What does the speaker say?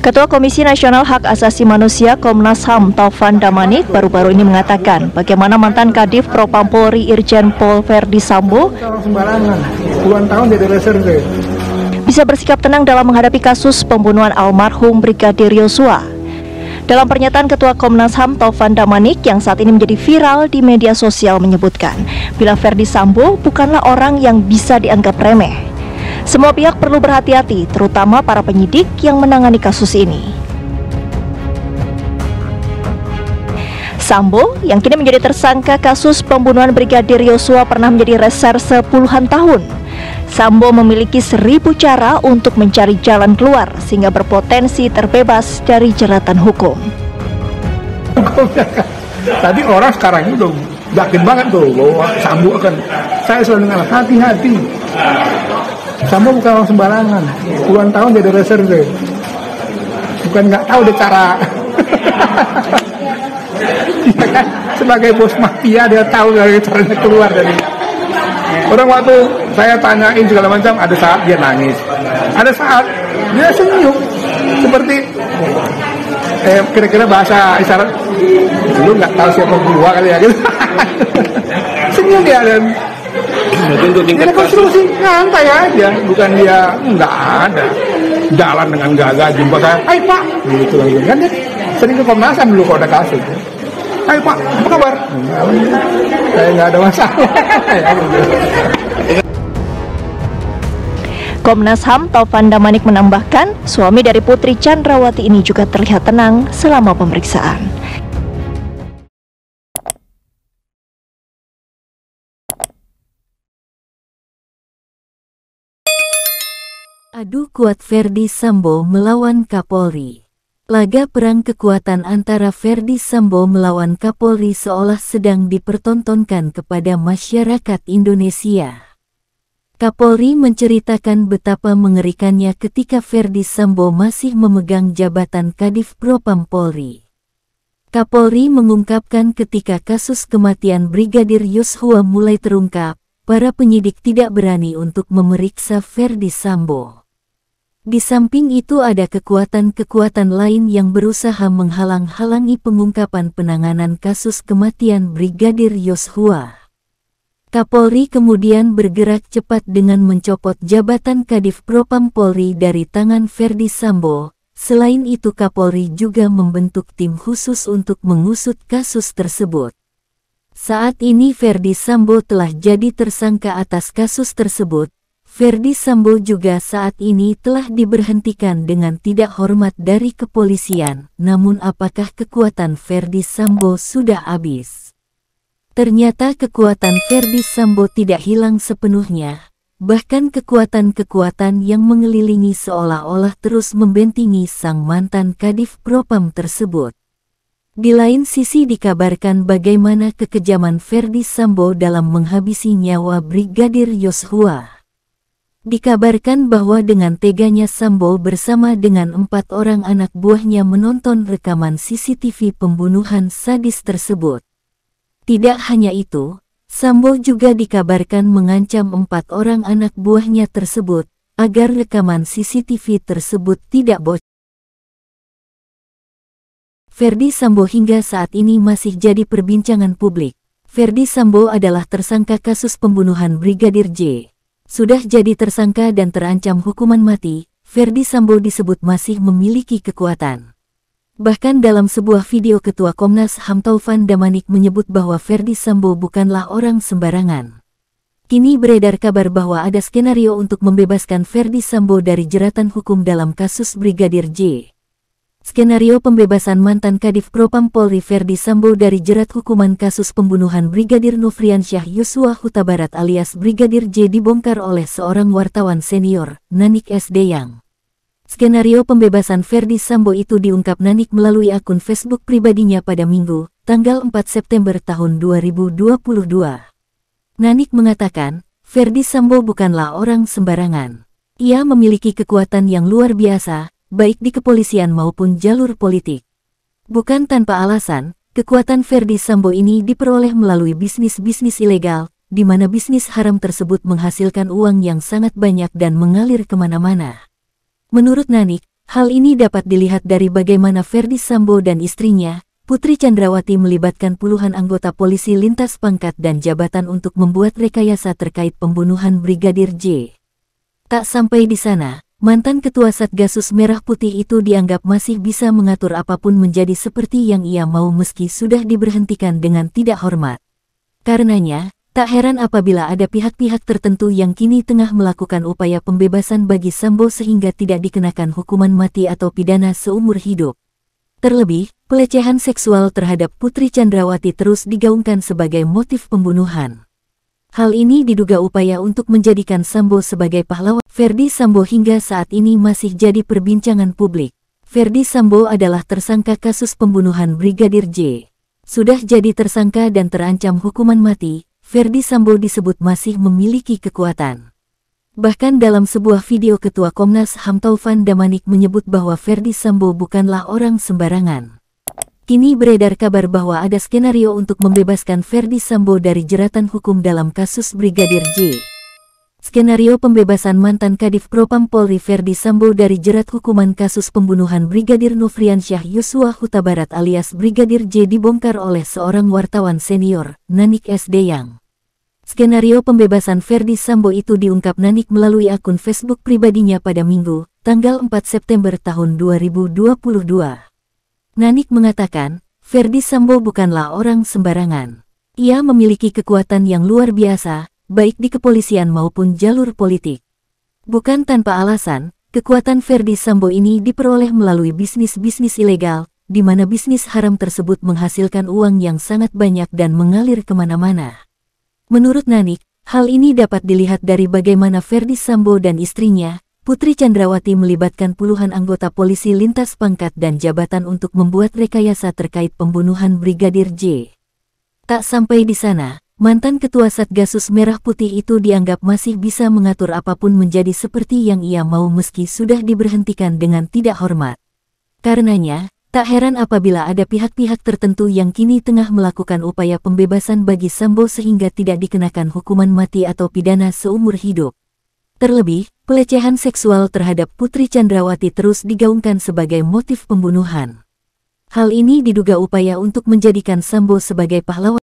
Ketua Komisi Nasional Hak Asasi Manusia Komnas HAM Taufan Damanik baru-baru ini mengatakan bagaimana mantan Kadif Propam Polri Irjen Pol Verdi Sambo puluhan tahun jadi reserve bisa bersikap tenang dalam menghadapi kasus pembunuhan almarhum Brigadir Yosua. Dalam pernyataan Ketua Komnas HAM Taufan Damanik yang saat ini menjadi viral di media sosial menyebutkan bila Verdi Sambo bukanlah orang yang bisa dianggap remeh. Semua pihak perlu berhati-hati, terutama para penyidik yang menangani kasus ini. Sambo yang kini menjadi tersangka kasus pembunuhan Brigadir Yosua pernah menjadi reserse puluhan tahun. Sambo memiliki 1000 cara untuk mencari jalan keluar sehingga berpotensi terbebas dari jeratan hukum. Tadi orang sekarang itu yakin banget tuh bahwa Sambo akan, saya selalu dengar hati-hati. Sambo bukan orang sembarangan, puluhan tahun jadi reserve, bukan nggak tahu deh cara. Ya kan? Sebagai bos mafia dia tahu dari caranya keluar dari. Orang waktu saya tanyain segala macam, ada saat dia nangis, ada saat dia senyum, seperti kira-kira bahasa isyarat, lu nggak tahu siapa gua kali ya gitu. Senyum dia dan dia konstruksi nyantai aja, bukan dia nggak ada jalan dengan gagah jumpa saya, hai pak, gitu lagi kan dia sering ke Komnas HAM dulu kalau ada kasus. Hai pak, apa kabar? Saya nggak ada masalah. Komnas HAM Taufan Damanik menambahkan, suami dari Putri Chandrawati ini juga terlihat tenang selama pemeriksaan. Adu kuat Verdi Sambo melawan Kapolri. Laga perang kekuatan antara Verdi Sambo melawan Kapolri seolah sedang dipertontonkan kepada masyarakat Indonesia. Kapolri menceritakan betapa mengerikannya ketika Verdi Sambo masih memegang jabatan Kadif Propam Polri. Kapolri mengungkapkan ketika kasus kematian Brigadir Yosua mulai terungkap, para penyidik tidak berani untuk memeriksa Verdi Sambo. Di samping itu ada kekuatan-kekuatan lain yang berusaha menghalang-halangi pengungkapan penanganan kasus kematian Brigadir Yosua. Kapolri kemudian bergerak cepat dengan mencopot jabatan Kadif Propam Polri dari tangan Verdi Sambo. Selain itu Kapolri juga membentuk tim khusus untuk mengusut kasus tersebut. Saat ini Verdi Sambo telah jadi tersangka atas kasus tersebut. Verdi Sambo juga saat ini telah diberhentikan dengan tidak hormat dari kepolisian. Namun apakah kekuatan Verdi Sambo sudah habis? Ternyata kekuatan Verdi Sambo tidak hilang sepenuhnya. Bahkan kekuatan-kekuatan yang mengelilingi seolah-olah terus membentengi sang mantan Kadif Propam tersebut. Di lain sisi dikabarkan bagaimana kekejaman Verdi Sambo dalam menghabisi nyawa Brigadir Yosua. Dikabarkan bahwa dengan teganya Sambo bersama dengan 4 orang anak buahnya menonton rekaman CCTV pembunuhan sadis tersebut. Tidak hanya itu, Sambo juga dikabarkan mengancam 4 orang anak buahnya tersebut agar rekaman CCTV tersebut tidak bocor. Verdi Sambo hingga saat ini masih jadi perbincangan publik. Verdi Sambo adalah tersangka kasus pembunuhan Brigadir J. Sudah jadi tersangka dan terancam hukuman mati, Verdi Sambo disebut masih memiliki kekuatan. Bahkan dalam sebuah video Ketua Komnas HAM Taufan Damanik menyebut bahwa Verdi Sambo bukanlah orang sembarangan. Kini beredar kabar bahwa ada skenario untuk membebaskan Verdi Sambo dari jeratan hukum dalam kasus Brigadir J. Skenario pembebasan mantan Kadif Propam Polri Verdi Sambo dari jerat hukuman kasus pembunuhan Brigadir Nofriansyah Yosua Huta Barat alias Brigadir J dibongkar oleh seorang wartawan senior, Nanik S. Deyang. Skenario pembebasan Verdi Sambo itu diungkap Nanik melalui akun Facebook pribadinya pada Minggu, tanggal 4 September tahun 2022. Nanik mengatakan, Verdi Sambo bukanlah orang sembarangan. Ia memiliki kekuatan yang luar biasa, baik di kepolisian maupun jalur politik. Bukan tanpa alasan, kekuatan Verdi Sambo ini diperoleh melalui bisnis-bisnis ilegal, di mana bisnis haram tersebut menghasilkan uang yang sangat banyak dan mengalir kemana-mana. Menurut Nanik, Hal ini dapat dilihat dari bagaimana Ferdy Sambo dan istrinya, Putri Chandrawati, melibatkan puluhan anggota polisi lintas pangkat dan jabatan untuk membuat rekayasa terkait pembunuhan Brigadir J. Tak sampai di sana, mantan Ketua Satgasus Merah Putih itu dianggap masih bisa mengatur apapun menjadi seperti yang ia mau meski sudah diberhentikan dengan tidak hormat. Karenanya, tak heran apabila ada pihak-pihak tertentu yang kini tengah melakukan upaya pembebasan bagi Sambo sehingga tidak dikenakan hukuman mati atau pidana seumur hidup. Terlebih, pelecehan seksual terhadap Putri Chandrawati terus digaungkan sebagai motif pembunuhan. Hal ini diduga upaya untuk menjadikan Sambo sebagai pahlawan. Ferdy Sambo hingga saat ini masih jadi perbincangan publik. Ferdy Sambo adalah tersangka kasus pembunuhan Brigadir J. Sudah jadi tersangka dan terancam hukuman mati, Ferdy Sambo disebut masih memiliki kekuatan. Bahkan dalam sebuah video Ketua Komnas HAM Taufan Damanik menyebut bahwa Ferdy Sambo bukanlah orang sembarangan. Kini beredar kabar bahwa ada skenario untuk membebaskan Ferdy Sambo dari jeratan hukum dalam kasus Brigadir J. Skenario pembebasan mantan Kadif Propam Polri Ferdy Sambo dari jerat hukuman kasus pembunuhan Brigadir Nofriansyah Yosua Huta Barat alias Brigadir J dibongkar oleh seorang wartawan senior, Nanik S. Deyang. Skenario pembebasan Ferdy Sambo itu diungkap Nanik melalui akun Facebook pribadinya pada Minggu, tanggal 4 September tahun 2022. Nanik mengatakan, Ferdy Sambo bukanlah orang sembarangan. Ia memiliki kekuatan yang luar biasa, baik di kepolisian maupun jalur politik. Bukan tanpa alasan, kekuatan Ferdy Sambo ini diperoleh melalui bisnis-bisnis ilegal, di mana bisnis haram tersebut menghasilkan uang yang sangat banyak dan mengalir kemana-mana. Menurut Nanik, hal ini dapat dilihat dari bagaimana Ferdy Sambo dan istrinya, Putri Chandrawati, melibatkan puluhan anggota polisi lintas pangkat dan jabatan untuk membuat rekayasa terkait pembunuhan Brigadir J. Tak sampai di sana, mantan Ketua Satgasus Merah Putih itu dianggap masih bisa mengatur apapun menjadi seperti yang ia mau meski sudah diberhentikan dengan tidak hormat. Karenanya, tak heran apabila ada pihak-pihak tertentu yang kini tengah melakukan upaya pembebasan bagi Sambo sehingga tidak dikenakan hukuman mati atau pidana seumur hidup. Terlebih, pelecehan seksual terhadap Putri Chandrawati terus digaungkan sebagai motif pembunuhan. Hal ini diduga upaya untuk menjadikan Sambo sebagai pahlawan.